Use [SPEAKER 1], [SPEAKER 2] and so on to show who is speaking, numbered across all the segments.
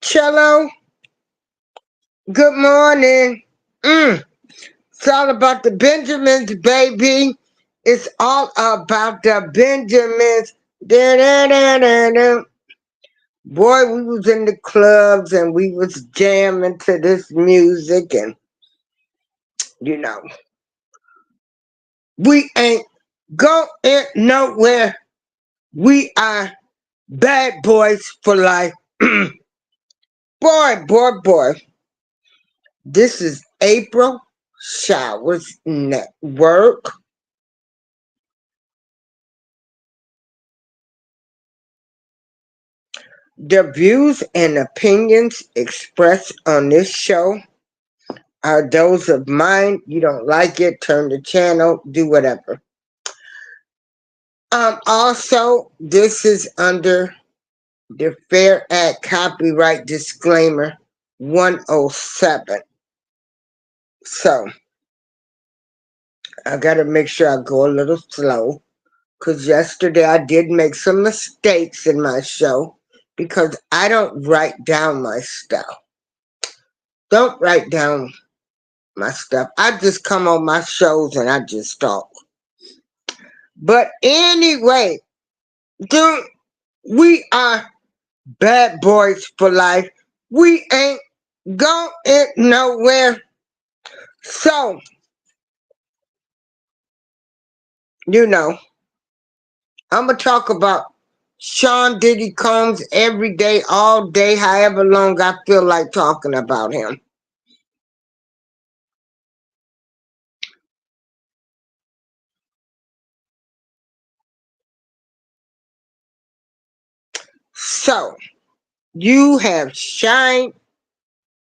[SPEAKER 1] Cello, good morning. It's all about the Benjamins, baby. It's all about the Benjamins. Da-da-da-da-da. Boy, we was in the clubs and we was jamming to this music and, you know, we ain't going nowhere. We are bad boys for life. Boy. This is April Showers Network. The views and opinions expressed on this show are those of mine. You don't like it, turn the channel, do whatever. Also, this is under the Fair Act Copyright Disclaimer 107. So, I gotta make sure I go a little slow. Because yesterday I did make some mistakes in my show because I don't write down my stuff. Don't write down my stuff. I just come on my shows and I just talk. But anyway, dude, we are bad boys for life. We ain't going nowhere. So, you know, I'm going to talk about Sean Diddy Combs every day, all day, however long I feel like talking about him. So, you have Shyne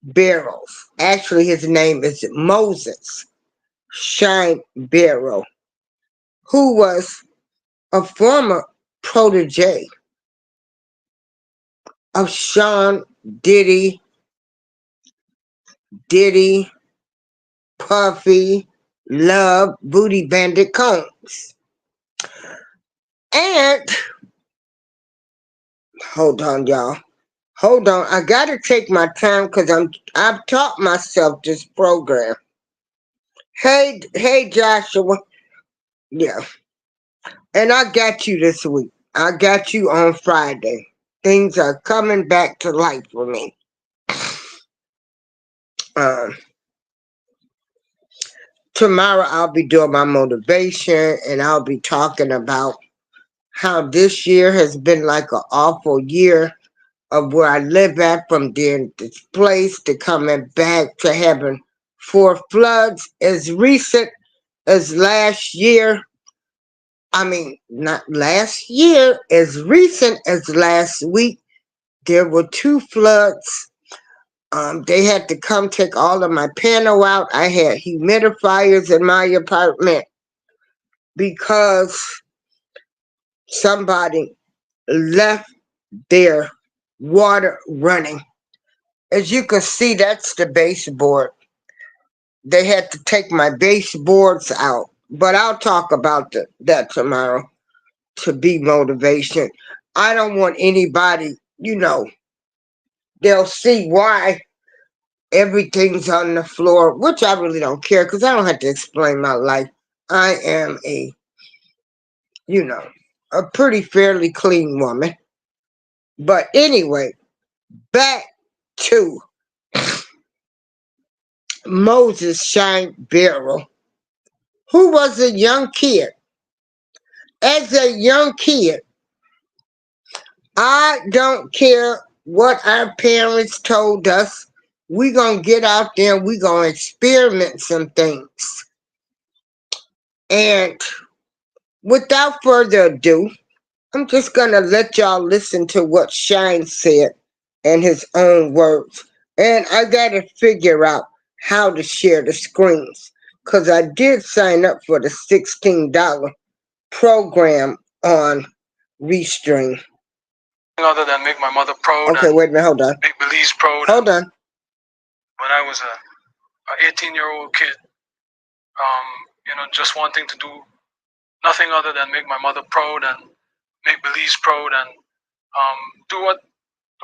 [SPEAKER 1] Barrows. Actually, his name is Moses Shyne Barrows, who was a former protege of Sean Diddy, Puffy, Love, Booty Bandit Combs. And, hold on, y'all. Hold on, I gotta take my time because I've taught myself this program. Hey, Joshua. Yeah. And I got you this week. I got you on Friday. Things are coming back to life for me. Um, Tomorrow I'll be doing my motivation and I'll be talking about how this year has been like an awful year of where I live at, from being displaced to coming back to having 4 floods as recent as last year. I mean, not last year, as recent as last week, there were 2 floods. They had to come take all of my panel out. I had humidifiers in my apartment because somebody left their water running. As you can see, that's the baseboard. They had to take my baseboards out. But I'll talk about that tomorrow to be motivation. I don't want anybody, they'll see why everything's on the floor, which I really don't care because I don't have to explain my life. I am a pretty fairly clean woman. But anyway, back to Moses Shyne Barrows, who was a young kid. As a young kid, I don't care what our parents told us. We gonna get out there and we gonna experiment some things. And without further ado, I'm just gonna let y'all listen to what Shyne said in his own words. And I gotta figure out how to share the screens. Cause I did sign up for the $16 program on Restream.
[SPEAKER 2] Other than make my mother proud.
[SPEAKER 1] Okay, wait a minute, hold on.
[SPEAKER 2] Make Belize proud.
[SPEAKER 1] Hold on.
[SPEAKER 2] When I was a 18-year-old kid, just wanting to do nothing other than make my mother proud and make Belize proud and do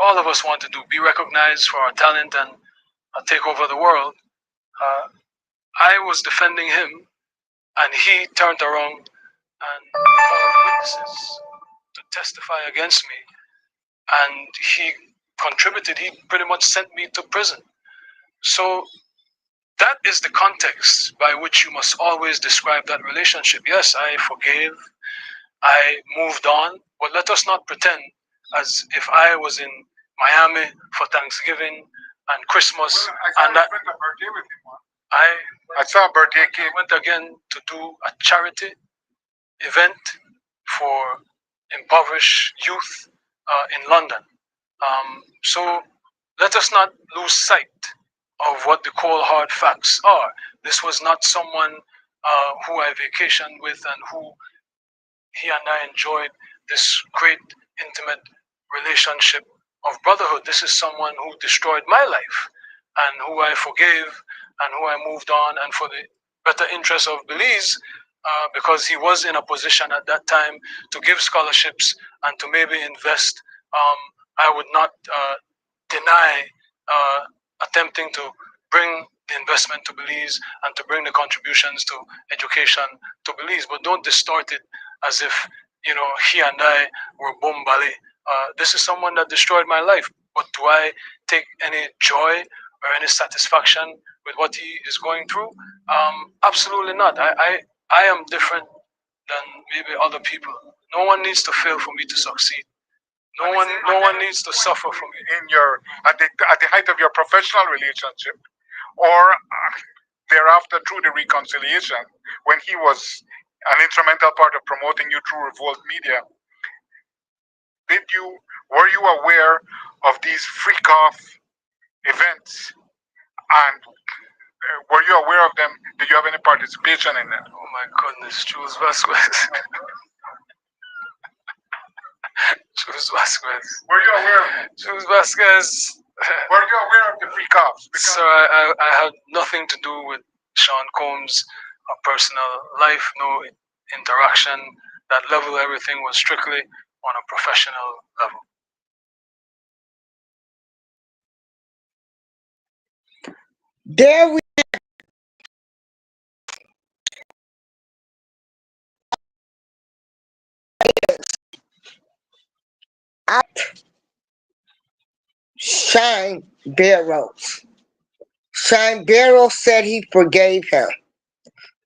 [SPEAKER 2] all of us want to do, be recognized for our talent and take over the world. Uh, I was defending him, and he turned around and called witnesses to testify against me, and he contributed. He pretty much sent me to prison. So that is the context by which you must always describe that relationship. Yes, I forgave, I moved on, but let us not pretend as if I was in Miami for Thanksgiving and Christmas. Well, and that a birthday with him. I saw a birthday cake. Went again to do a charity event for impoverished youth in London. So let us not lose sight of what the cold hard facts are. This was not someone who I vacationed with and who he and I enjoyed this great intimate relationship of brotherhood. This is someone who destroyed my life and who I forgave and who I moved on, and for the better interest of Belize, because he was in a position at that time to give scholarships and to maybe invest. I would not deny attempting to bring the investment to Belize and to bring the contributions to education to Belize, but don't distort it as if he and I were bombali. This is someone that destroyed my life, but do I take any joy or any satisfaction with what he is going through? Absolutely not. I am different than maybe other people. No one needs to fail for me to succeed. No one needs to suffer from it.
[SPEAKER 3] In your at the height of your professional relationship, or thereafter through the reconciliation, when he was an instrumental part of promoting you through Revolt Media, were you aware of these freak off events, and were you aware of them? Did you have any participation in them?
[SPEAKER 2] Oh my goodness, Jules Vasquez. Jules Vasquez.
[SPEAKER 3] Were you aware of it?
[SPEAKER 2] Jules Vasquez.
[SPEAKER 3] Were you aware of the freak offs?
[SPEAKER 2] Sir, I had nothing to do with Sean Combs' personal life, no interaction. That level, everything was strictly on a professional level.
[SPEAKER 1] There we at Shyne Barrows. Shyne Barrows said he forgave him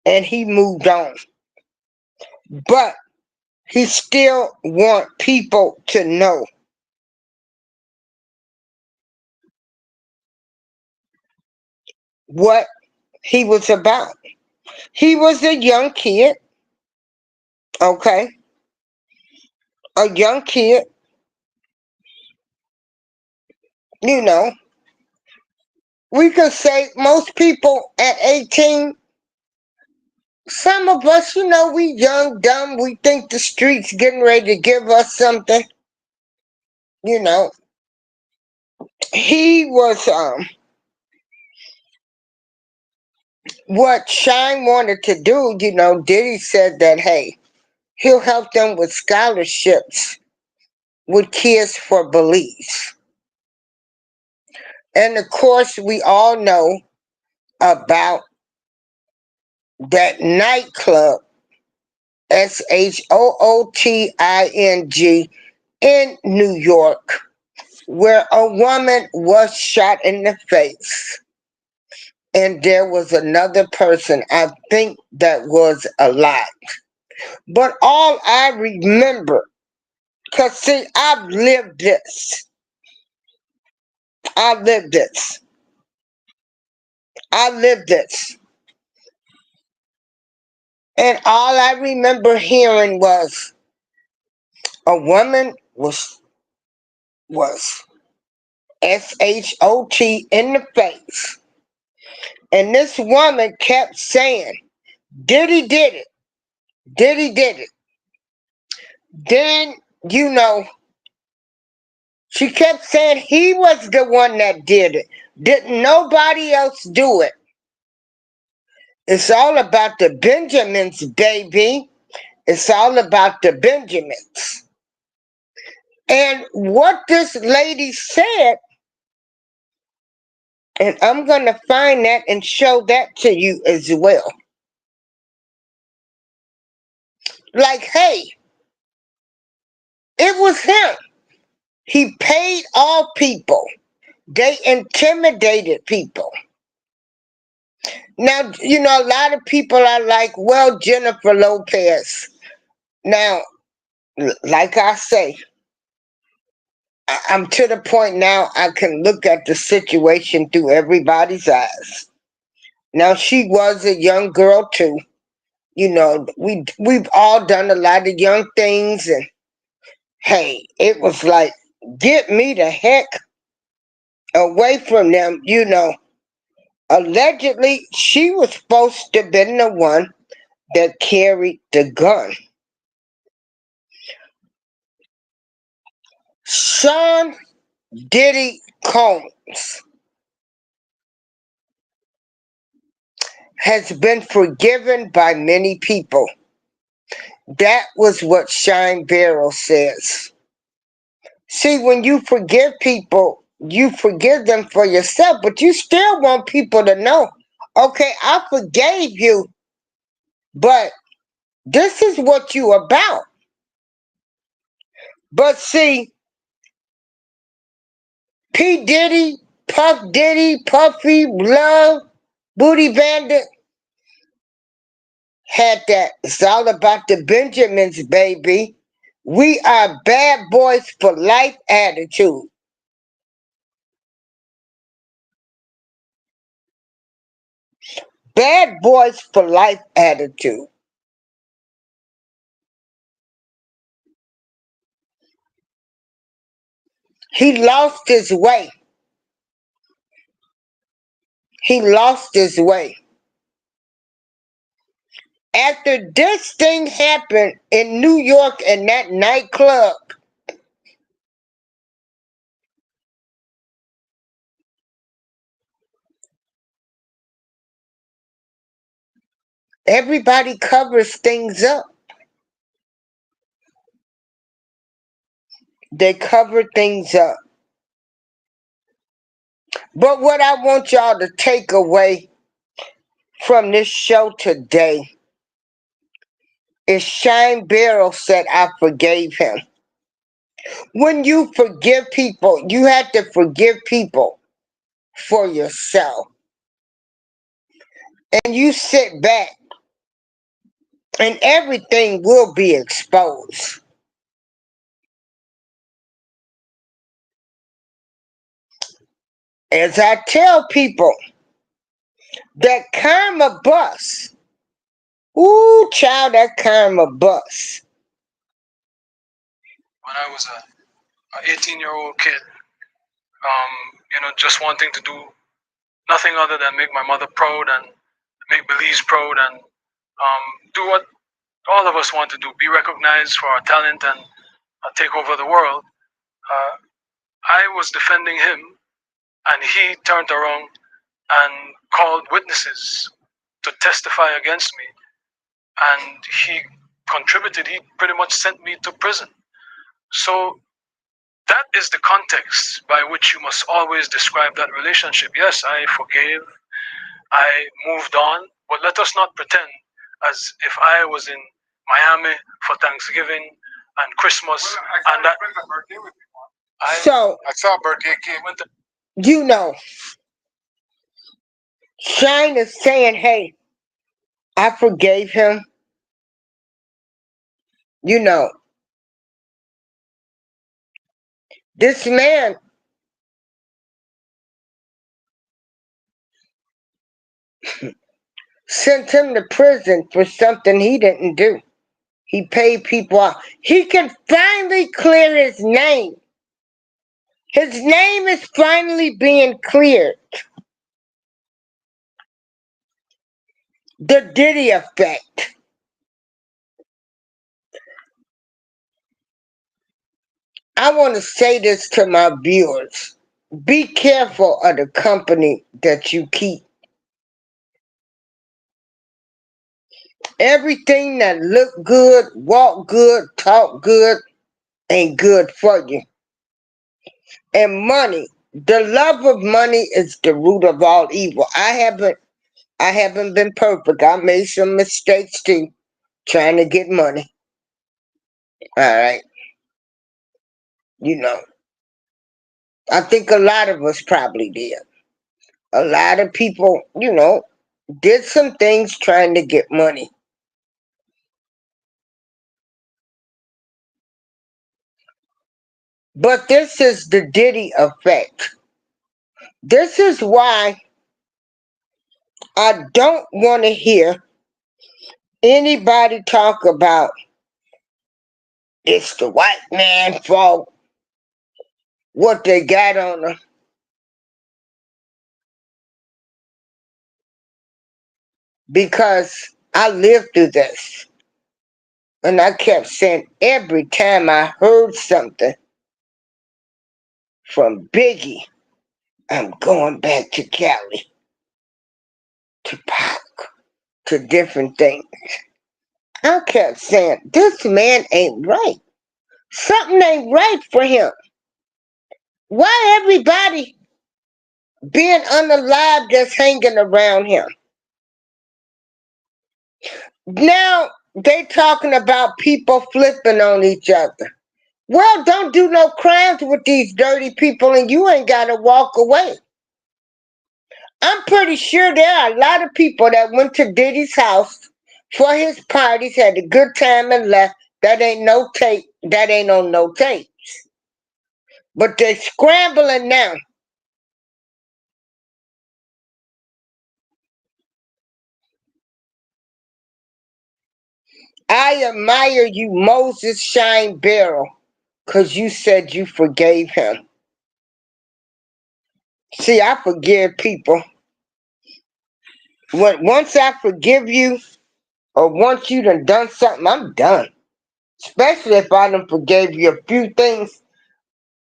[SPEAKER 1] and he moved on. But he still want people to know what he was about. He was a young kid, okay? A young kid, you know. We could say most people at 18, some of us, we young, dumb, we think the streets getting ready to give us something. You know, he was, what Shyne wanted to do, Diddy said that, hey, he'll help them with scholarships with Kids for Belize. And of course, we all know about that nightclub, SHOOTING, in New York, where a woman was shot in the face. And there was another person, I think, that was alive. But all I remember, because see, I've lived this. I lived this. I lived this. And all I remember hearing was a woman was SHOT in the face. And this woman kept saying, Diddy did it. Diddy did it. Then, she kept saying he was the one that did it. Didn't nobody else do it? It's all about the Benjamins, baby. It's all about the Benjamins. And what this lady said, and I'm going to find that and show that to you as well. Like, hey, it was him. He paid all people. They intimidated people. Now, a lot of people are like, well, Jennifer Lopez. Now, like I say, I'm to the point now I can look at the situation through everybody's eyes. Now, she was a young girl too. We've all done a lot of young things, and hey, it was like, get me the heck away from them. Allegedly, she was supposed to have been the one that carried the gun. Sean Diddy Combs has been forgiven by many people. That was what Shyne Barrows says. See, when you forgive people, you forgive them for yourself, but you still want people to know, okay, I forgave you, but this is what you about. But see, P. Diddy, Puff Diddy, Puffy, Love, Booty Bandit had that. It's all about the Benjamins, baby. We are bad boys for life attitude. Bad boys for life attitude. He lost his way. He lost his way. After this thing happened in New York in that nightclub, everybody covers things up. They cover things up. But what I want y'all to take away from this show today is Shyne Barrows said, I forgave him. When you forgive people, you have to forgive people for yourself. And you sit back and everything will be exposed. As I tell people, that karma bus, ooh, child, that karma bus.
[SPEAKER 2] When I was a 18-year-old kid, just wanting to do nothing other than make my mother proud and make Belize proud and do what all of us want to do, be recognized for our talent and take over the world. Uh, I was defending him, and he turned around and called witnesses to testify against me, and he contributed. He pretty much sent me to prison. So that is the context by which you must always describe that relationship. Yes, I forgave, I moved on, but let us not pretend as if I was in Miami for Thanksgiving and Christmas and that.
[SPEAKER 3] I saw a birthday cake.
[SPEAKER 1] You know, Shyne is saying, hey, I forgave him. You know, this man sent him to prison for something he didn't do. He paid people off. He can finally clear his name. His name is finally being cleared. The Diddy effect. I want to say this to my viewers. Be careful of the company that you keep. Everything that look good, walk good, talk good, ain't good for you. And money, the love of money is the root of all evil. I haven't been perfect. I made some mistakes too, trying to get money. All right, you know, I think a lot of us probably did. A lot of people, did some things trying to get money. But this is the Diddy effect. This is why I don't want to hear anybody talk about it's the white man's fault, what they got on them, because I lived through this. And I kept saying every time I heard something from Biggie, I'm going back to Cali, to Pac, to different things. I kept saying, this man ain't right. Something ain't right for him. Why everybody being unalive that's hanging around him? Now they talking about people flipping on each other. Well, don't do no crimes with these dirty people and you ain't got to walk away. I'm pretty sure there are a lot of people that went to Diddy's house for his parties, had a good time and left. That ain't no tape. That ain't on no tape. But they're scrambling now. I admire you, Moses Shyne Barrow, because you said you forgave him. See, I forgive people. Once I forgive you, or once you done something, I'm done. Especially if I done forgave you a few things.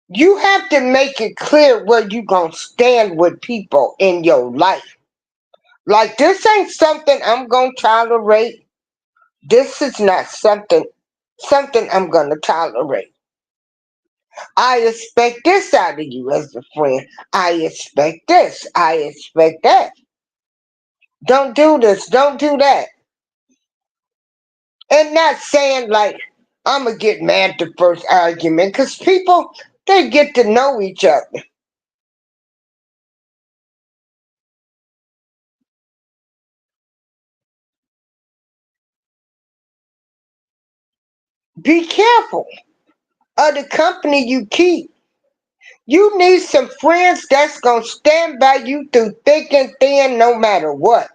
[SPEAKER 1] You have to make it clear where you gonna stand with people in your life. Like this ain't something I'm gonna tolerate. This is not something I'm gonna tolerate. I expect this out of you as a friend. I expect this. I expect that. Don't do this. Don't do that. And not saying like I'm gonna get mad the first argument, because people, they get to know each other. Be careful of the company you keep. You need some friends that's gonna stand by you through thick and thin no matter what.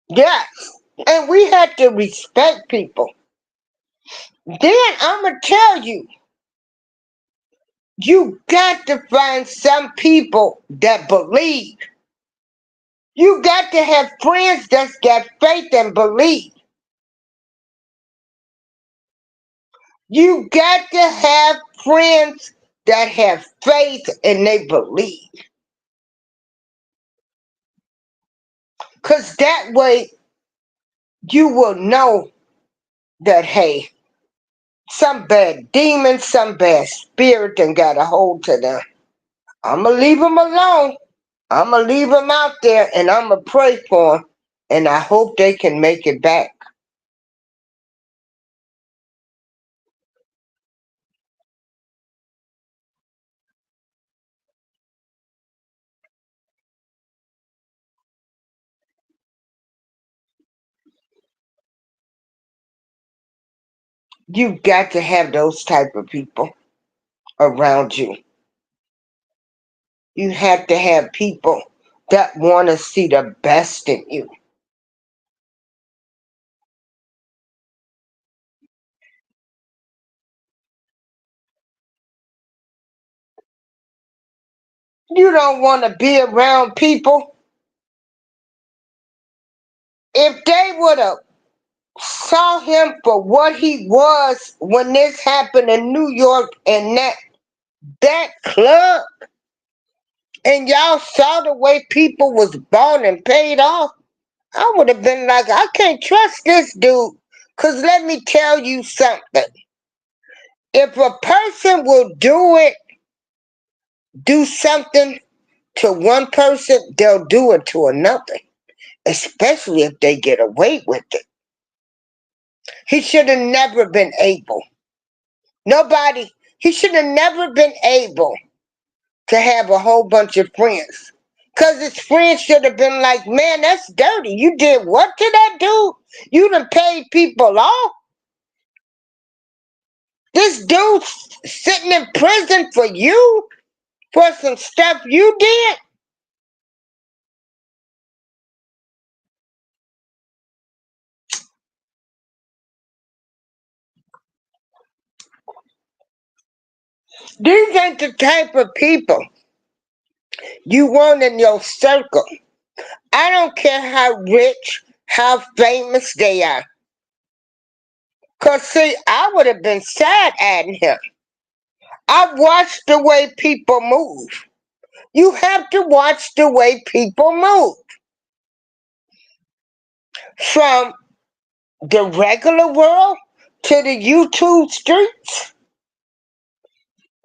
[SPEAKER 1] Yes. And we have to respect people. Then I'ma tell you, you got to find some people that believe. You got to have friends that's got faith and believe. You got to have friends that have faith and they believe. Because that way you will know that, hey, some bad demon, some bad spirit and got a hold to them. I'm going to leave them alone. I'm going to leave them out there and I'm going to pray for them. And I hope they can make it back. You got to have those type of people around you. You have to have people that want to see the best in you. You don't want to be around people. If they would have saw him for what he was when this happened in New York and that club, and y'all saw the way people was bought and paid off, I would have been like, I can't trust this dude. Because let me tell you something. If a person will do something to one person, they'll do it to another, especially if they get away with it. He should have never been able. Nobody, he should have never been able to have a whole bunch of friends. Because his friends should have been like, man, that's dirty. You did what to that dude? You done paid people off? This dude's sitting in prison for you? For some stuff you did? These ain't the type of people you want in your circle. I don't care how rich, how famous they are. Because, see, I would have been sad at him. I've watched the way people move. You have to watch the way people move. From the regular world to the YouTube streets.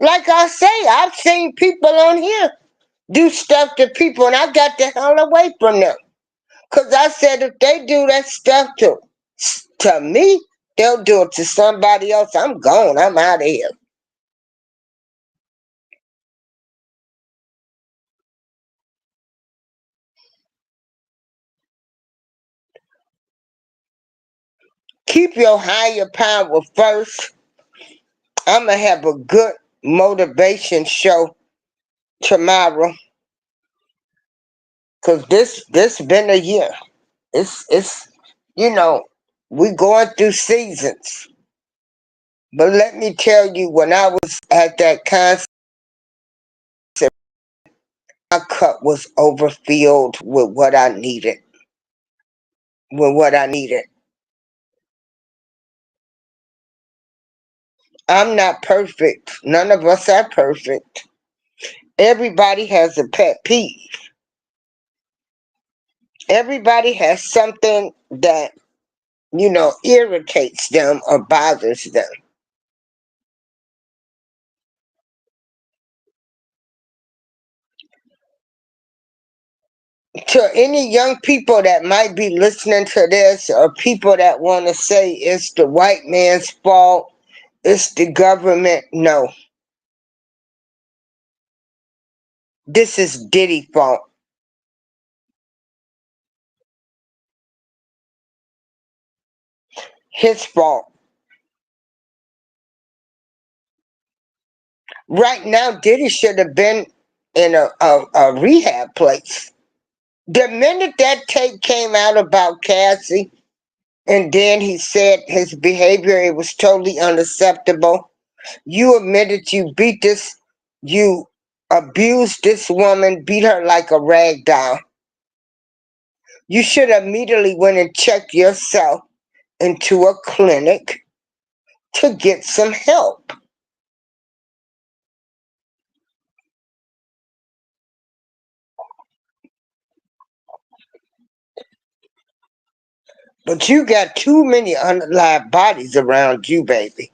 [SPEAKER 1] Like I say, I've seen people on here do stuff to people and I got the hell away from them. Because I said if they do that stuff to me, they'll do it to somebody else. I'm gone. I'm out of here. Keep your higher power first. I'm going to have a good motivation show tomorrow. Because this been a year. It's you know, we going through seasons. But let me tell you, when I was at that concert, my cup was overfilled with what I needed. With what I needed. I'm not perfect. None of us are perfect. Everybody has a pet peeve. Everybody has something that, irritates them or bothers them. To any young people that might be listening to this, or people that want to say it's the white man's fault, it's the government, no. This is Diddy's fault. His fault. Right now, Diddy should have been in a rehab place. The minute that tape came out about Cassie, and then he said his behavior, it was totally unacceptable. You admitted you beat this, you abused this woman, beat her like a rag doll. You should immediately went and checked yourself into a clinic to get some help. But you got too many unalive bodies around you, baby.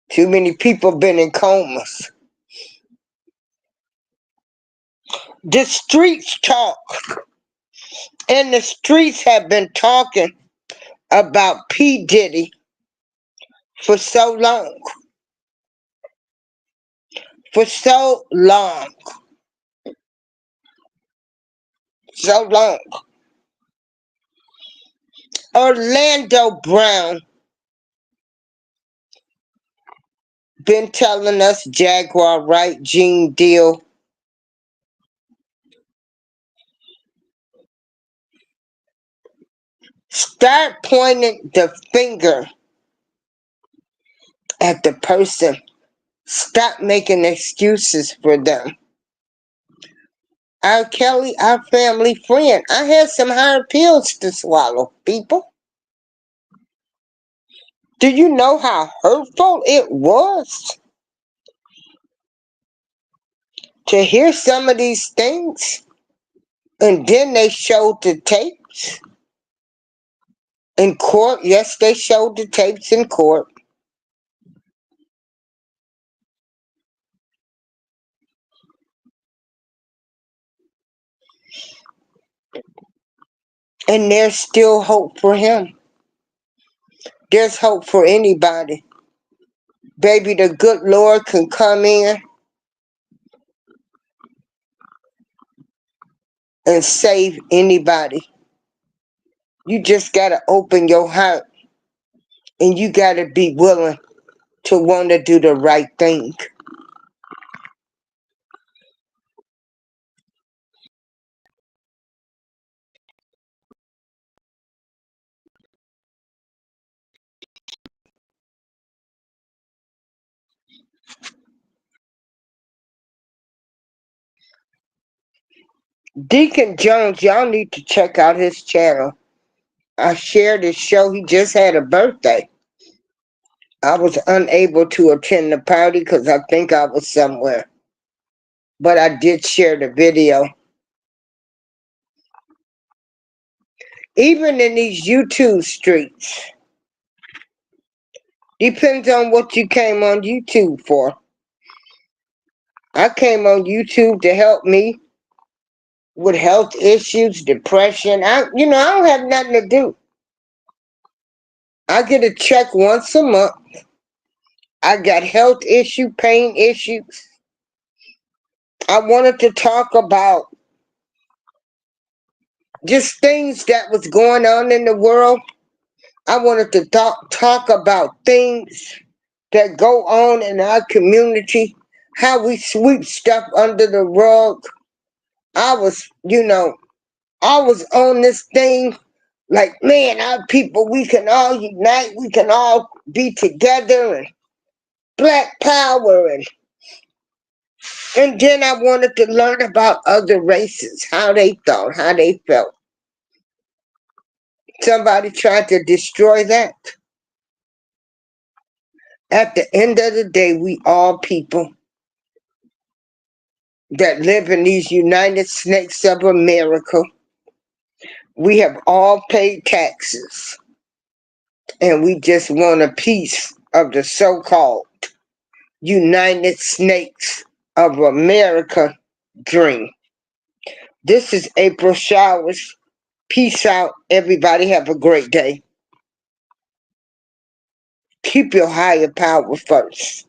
[SPEAKER 1] Too many people been in comas. The streets talk, and the streets have been talking about P. Diddy for so long. For so long. So long. Orlando Brown been telling us Jaguar right, Gene Deal. Start pointing the finger at the person. Stop making excuses for them. R. Kelly, our family friend. I had some hard pills to swallow, people. Do you know how hurtful it was to hear some of these things? And then they showed the tape. tapes in court. Yes, they showed the tapes in court. And there's still hope for him. There's hope for anybody. Baby, the good Lord can come in and save anybody. You just gotta open your heart and you gotta be willing to want to do the right thing. Deacon Jones, y'all need to check out his channel. I shared his show. He just had a birthday. I was unable to attend the party because I think I was somewhere. But I did share the video. Even in these YouTube streets, depends on what you came on YouTube for. I came on YouTube to help me with health issues, depression. I don't have nothing to do. I get a check once a month. I got health issue, pain issues. I wanted to talk about just things that was going on in the world. I wanted to talk about things that go on in our community, how we sweep stuff under the rug. I was, I was on this thing like, man, our people, we can all unite, we can all be together and black power and then I wanted to learn about other races, how they thought, how they felt. Somebody tried to destroy that. At the end of the day, we all people that live in these United States of America. We have all paid taxes. And we just want a piece of the so-called United States of America dream. This is April Showers. Peace out, everybody. Have a great day. Keep your higher power first.